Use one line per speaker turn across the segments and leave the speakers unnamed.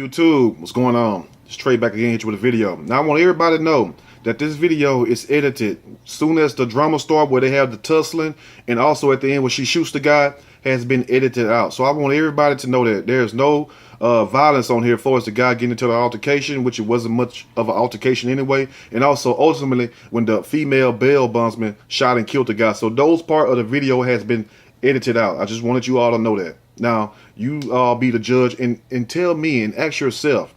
YouTube, what's going on? It's Trey back again with a video. Now I want everybody to know that this video is edited soon as the drama start, where they have the tussling, and also at the end where she shoots the guy, has been edited out. So I want everybody to know that there's no violence on here as far as the guy getting into the altercation, which it wasn't much of an altercation anyway, and also ultimately when the female bail bondsman shot and killed the guy. So those part of the video has been edited out. I just wanted you all to know that. Now you all be the judge and tell me and ask yourself,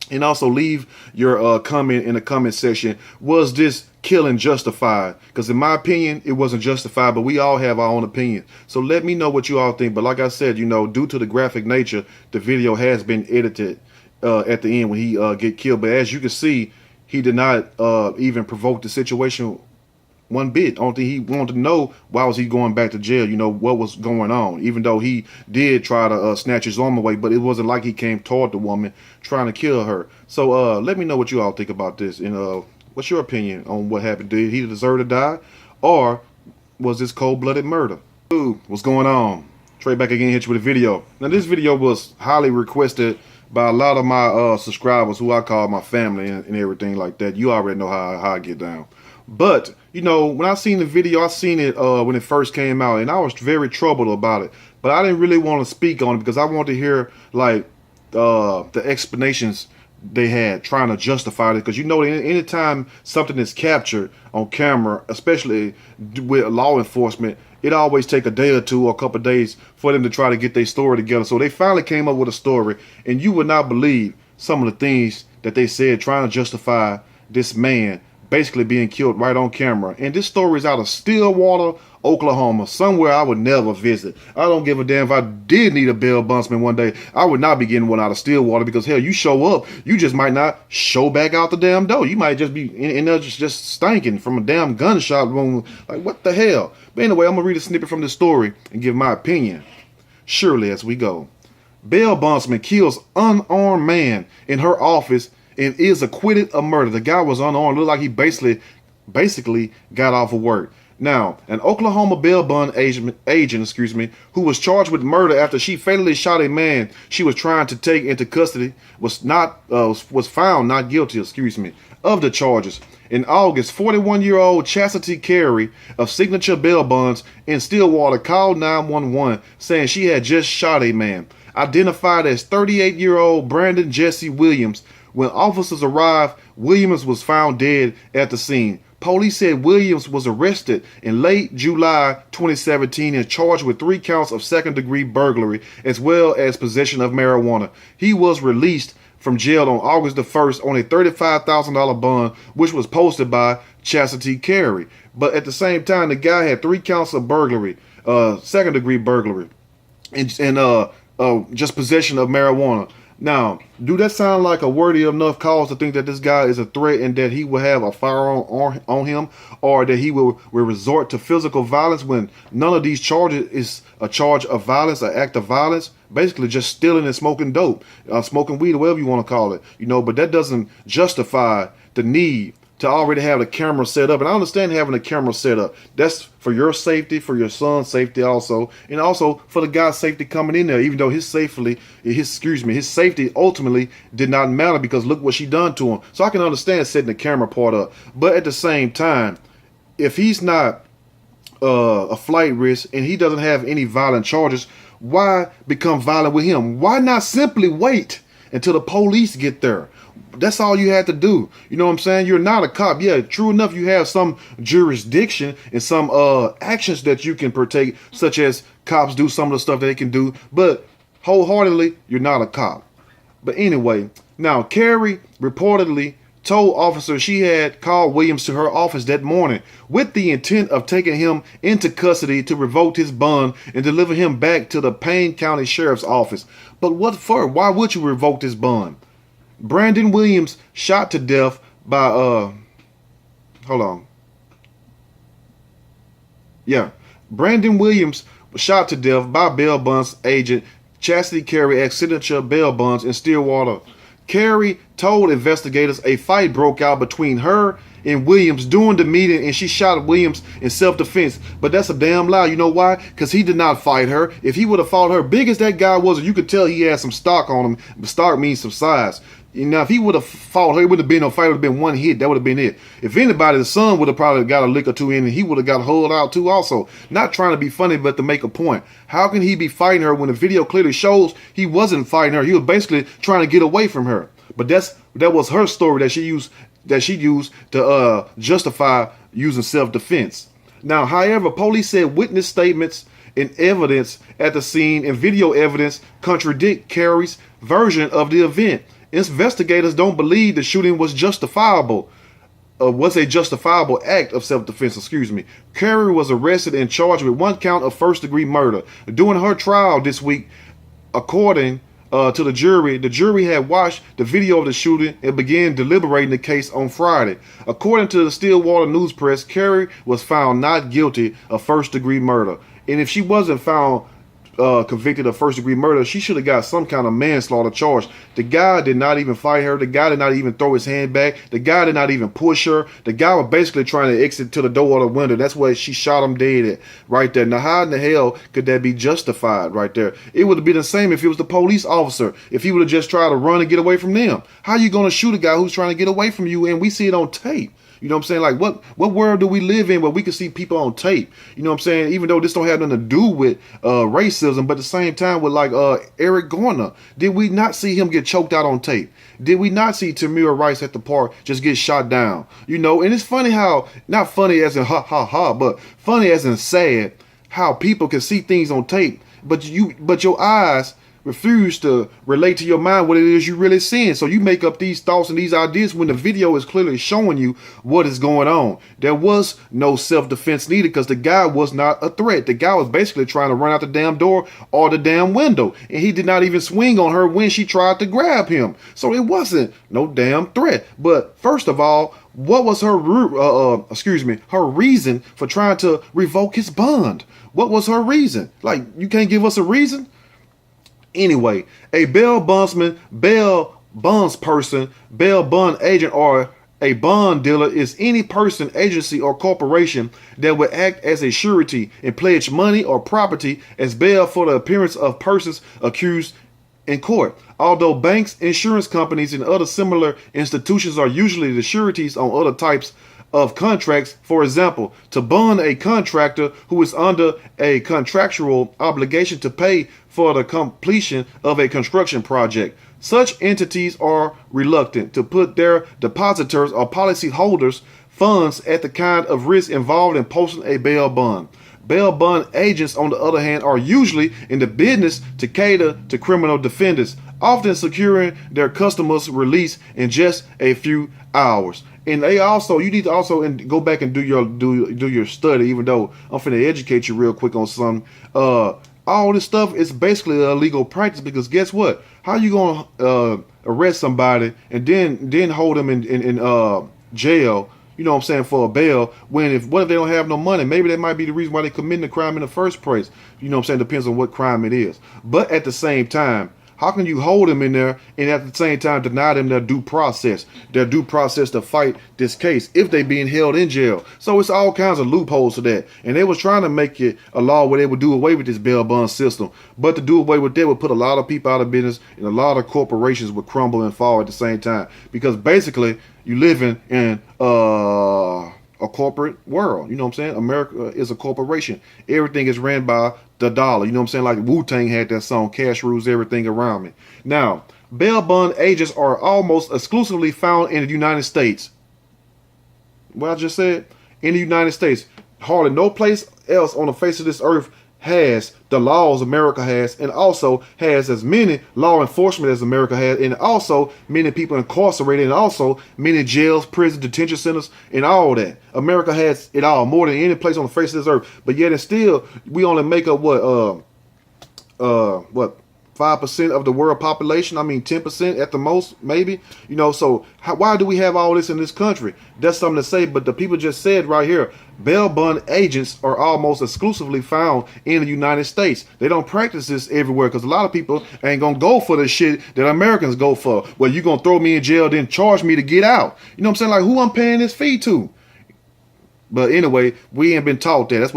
and also leave your comment in the comment section, was this killing justified? Because in my opinion, it wasn't justified, but we all have our own opinion. So let me know what you all think. But like I said, you know, due to the graphic nature, the video has been edited at the end when he get killed. But as you can see, he did not even provoke the situation one bit. Only thing he wanted to know, why was he going back to jail? You know, what was going on? Even though he did try to snatch his arm away, but it wasn't like he came toward the woman trying to kill her. So let me know what you all think about this, and what's your opinion on what happened? Did he deserve to die, or was this cold-blooded murder? Ooh, what's going on? Trey back again, hit you with a video. Now this video was highly requested by a lot of my subscribers, who I call my family and everything like that. You already know how I get down. But, you know, when I seen the video, I seen it when it first came out, and I was very troubled about it. But I didn't really want to speak on it because I wanted to hear, like, the explanations they had trying to justify it. Because, you know, anytime something is captured on camera, especially with law enforcement, it always take a day or two or a couple of days for them to try to get their story together. So they finally came up with a story, and you would not believe some of the things that they said trying to justify this man basically being killed right on camera. And this story is out of Stillwater, Oklahoma, somewhere I would never visit. I don't give a damn if I did need a bail bondsman one day. I would not be getting one out of Stillwater, because hell, you show up, you just might not show back out the damn door. You might just be in there just stinking from a damn gunshot wound. Like, what the hell? But anyway, I'm gonna read a snippet from this story and give my opinion. Surely as we go. Bail bondsman kills unarmed man in her office and is acquitted of murder. The guy was unarmed. Looked like he basically got off of work. Now, an Oklahoma bail bond agent, who was charged with murder after she fatally shot a man she was trying to take into custody, was found not guilty, of the charges. In August, 41-year-old Chastity Carey of Signature Bail Bonds in Stillwater called 911 saying she had just shot a man, identified as 38-year-old Brandon Jesse Williams. When officers arrived, Williams was found dead at the scene. Police said Williams was arrested in late July 2017 and charged with 3 counts of second-degree burglary as well as possession of marijuana. He was released from jail on August the 1st on a $35,000 bond, which was posted by Chastity Carey. But at the same time, the guy had 3 counts of burglary, second-degree burglary, and just possession of marijuana. Now, do that sound like a worthy enough cause to think that this guy is a threat and that he will have a firearm on him, or that he will resort to physical violence, when none of these charges is a charge of violence, an act of violence? Basically just stealing and smoking dope, smoking weed, or whatever you want to call it, you know. But that doesn't justify the need to already have the camera set up. And I understand having the camera set up. That's for your safety, for your son's safety also, and also for the guy's safety coming in there, even though his safety ultimately did not matter, because look what she done to him. So I can understand setting the camera part up. But at the same time, if he's not a flight risk and he doesn't have any violent charges, why become violent with him? Why not simply wait until the police get there? That's all you had to do. You know what I'm saying? You're not a cop. Yeah, true enough, you have some jurisdiction and some actions that you can partake, such as cops do some of the stuff that they can do, but wholeheartedly, you're not a cop. But anyway, now Carey reportedly told officers she had called Williams to her office that morning with the intent of taking him into custody to revoke his bond and deliver him back to the Payne County Sheriff's Office. But what for? Why would you revoke this bond? Brandon Williams shot to death by Brandon Williams was shot to death by bail bonds agent Chastity Carey at Signature Bail Bonds in Stillwater. Carey told investigators a fight broke out between her and Williams during the meeting, and she shot Williams in self-defense. But that's a damn lie. You know why? Because he did not fight her. If he would have fought her, big as that guy was, you could tell he had some stock on him. Stock means some size. Now, if he would have fought her, it would have been no fight. It would have been one hit. That would have been it. If anybody, the son would have probably got a lick or two in, and he would have got hauled out too also. Not trying to be funny, but to make a point. How can he be fighting her when the video clearly shows he wasn't fighting her? He was basically trying to get away from her. But that was her story that she used to justify using self-defense. Now, however, police said witness statements and evidence at the scene and video evidence contradict Carey's version of the event. Investigators don't believe the shooting was justifiable. Was a justifiable act of self-defense, Carey was arrested and charged with 1 count of first-degree murder. During her trial this week, according to the jury had watched the video of the shooting and began deliberating the case on Friday. According to the Stillwater News Press, Carey was found not guilty of first-degree murder. And if she wasn't found convicted of first-degree murder, she should have got some kind of manslaughter charge. The guy did not even fight her. The guy did not even throw his hand back. The guy did not even push her. The guy was basically trying to exit to the door or the window. That's where she shot him dead at, right there. Now, how in the hell could that be justified right there? It would have been the same if it was the police officer, if he would have just tried to run and get away from them. How are you going to shoot a guy who's trying to get away from you, and we see it on tape? You know what I'm saying? Like, what world do we live in where we can see people on tape? You know what I'm saying? Even though this don't have nothing to do with racism, but at the same time with like Eric Garner, did we not see him get choked out on tape? Did we not see Tamir Rice at the park just get shot down? You know, and it's funny how, not funny as in ha ha ha, but funny as in sad, how people can see things on tape, but your eyes refuse to relate to your mind what it is you're really seeing. So you make up these thoughts and these ideas when the video is clearly showing you what is going on. There was no self-defense needed because the guy was not a threat. The guy was basically trying to run out the damn door or the damn window. And he did not even swing on her when she tried to grab him. So it wasn't no damn threat. But first of all, what was her her reason for trying to revoke his bond? What was her reason? Like, you can't give us a reason? Anyway, a bail bondsman, bail bondsperson, bail bond agent, or a bond dealer is any person, agency, or corporation that would act as a surety and pledge money or property as bail for the appearance of persons accused in court. Although banks, insurance companies, and other similar institutions are usually the sureties on other types of contracts, for example, to bond a contractor who is under a contractual obligation to pay for the completion of a construction project. Such entities are reluctant to put their depositors or policy holders' funds at the kind of risk involved in posting a bail bond. Bail bond agents, on the other hand, are usually in the business to cater to criminal defendants, often securing their customers' release in just a few hours. And you need to also go back and do your study, even though I'm finna educate you real quick on something. All this stuff is basically a legal practice, because guess what? How you gonna arrest somebody and then hold them in jail, you know what I'm saying, for a bail, what if they don't have no money? Maybe that might be the reason why they committing the crime in the first place. You know what I'm saying? Depends on what crime it is. But at the same time, how can you hold them in there and at the same time deny them their due process to fight this case if they being held in jail? So it's all kinds of loopholes to that. And they was trying to make it a law where they would do away with this bail bond system. But to do away with that would put a lot of people out of business, and a lot of corporations would crumble and fall at the same time. Because basically you living in a corporate world. You know what I'm saying? America is a corporation. Everything is ran by the dollar. You know what I'm saying? Like Wu-Tang had that song, cash rules everything around me. Now, bail bond agents are almost exclusively found in the United States. What I just said? In the United States. Hardly no place else on the face of this earth has the laws America has, and also has as many law enforcement as America has, and also many people incarcerated, and also many jails, prisons, detention centers, and all that. America has it all, more than any place on the face of this earth. But yet and still, we only make up what 5% of the world population. I mean, 10% at the most, maybe. You know, so why do we have all this in this country? That's something to say, but the people just said right here, bail bond agents are almost exclusively found in the United States. They don't practice this everywhere because a lot of people ain't gonna go for the shit that Americans go for. Well, you gonna throw me in jail, then charge me to get out. You know what I'm saying? Like, who I'm paying this fee to? But anyway, we ain't been taught that. That's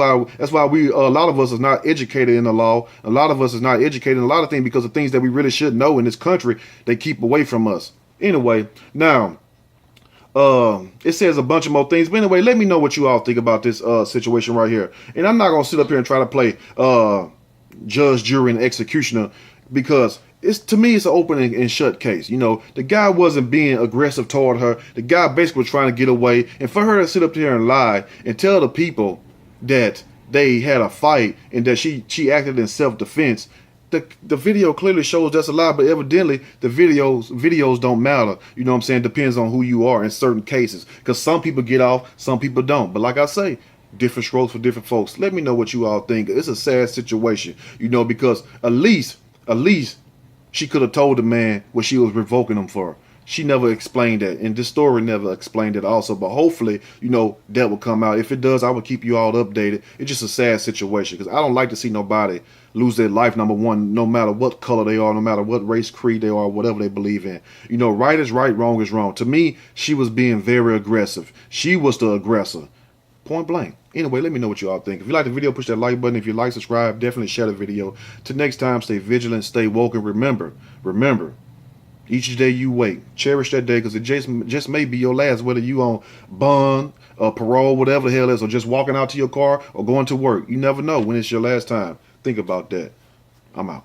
why we a lot of us is not educated in the law. A lot of us is not educated in a lot of things because of things that we really should know in this country. They keep away from us. Anyway, now it says a bunch of more things. But anyway, let me know what you all think about this situation right here. And I'm not gonna sit up here and try to play judge, jury, and executioner because to me it's an open and shut case. You know, the guy wasn't being aggressive toward her. The guy basically was trying to get away, and for her to sit up here and lie and tell the people that they had a fight and that she acted in self-defense, the video clearly shows that's a lie. But evidently the videos don't matter. You know what I'm saying? Depends on who you are in certain cases, because some people get off, some people don't. But like I say, different strokes for different folks. Let me know what you all think. It's a sad situation, you know, because at least she could have told the man what she was revoking him for. She never explained that, and this story never explained it also. But hopefully, you know, that will come out. If it does, I will keep you all updated. It's just a sad situation because I don't like to see nobody lose their life, number one, no matter what color they are, no matter what race, creed they are, whatever they believe in. You know, right is right, wrong is wrong. To me, she was being very aggressive. She was the aggressor. Point blank. Anyway, let me know what you all think. If you like the video, push that like button. If you like, subscribe, definitely share the video. Till next time, stay vigilant, stay woke, and remember, each day you wait, cherish that day, because it just may be your last, whether you on bond, parole, whatever the hell it is, or just walking out to your car or going to work. You never know when it's your last time. Think about that. I'm out.